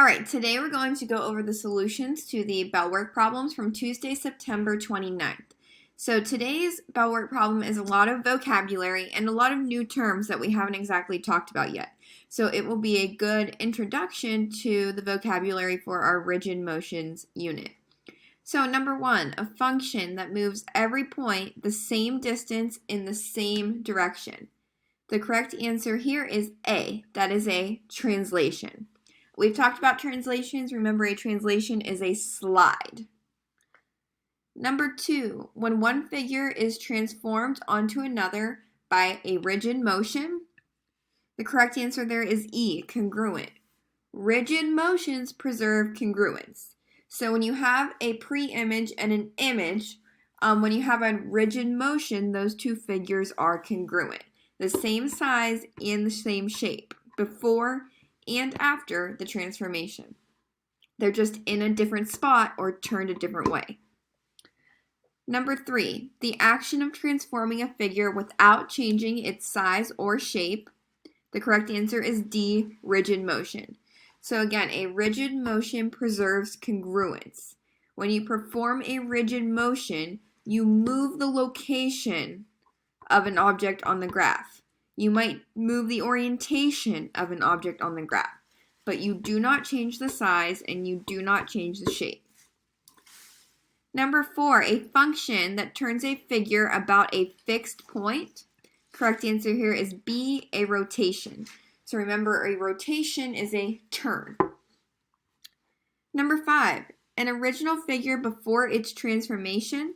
All right, today we're going to go over the solutions to the bell work problems from Tuesday, September 29th. So today's bell work problem is a lot of vocabulary and a lot of new terms that we haven't exactly talked about yet. So it will be a good introduction to the vocabulary for our rigid motions unit. So number one, a function that moves every point the same distance in the same direction. The correct answer here is A. That is a translation. We've talked about translations. Remember, a translation is a slide. Number two, when one figure is transformed onto another by a rigid motion, the correct answer there is E, congruent. Rigid motions preserve congruence. So when you have a pre-image and an image, when you have a rigid motion, those two figures are congruent. The same size and the same shape before and after the transformation. They're just in a different spot or turned a different way. Number three, the action of transforming a figure without changing its size or shape. The correct answer is D, rigid motion. So again, a rigid motion preserves congruence. When you perform a rigid motion, you move the location of an object on the graph. You might move the orientation of an object on the graph, but you do not change the size and you do not change the shape. Number four, a function that turns a figure about a fixed point. Correct answer here is B, a rotation. So remember, a rotation is a turn. Number five, an original figure before its transformation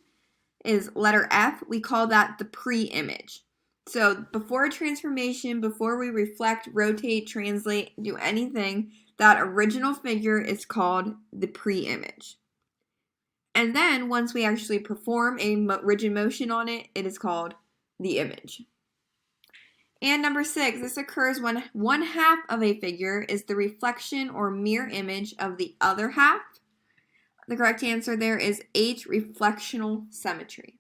is letter F. We call that the pre-image. So before a transformation, before we reflect, rotate, translate, do anything, that original figure is called the pre-image. And then once we actually perform a rigid motion on it, it is called the image. And number six, this occurs when one half of a figure is the reflection or mirror image of the other half. The correct answer there is H, reflectional symmetry.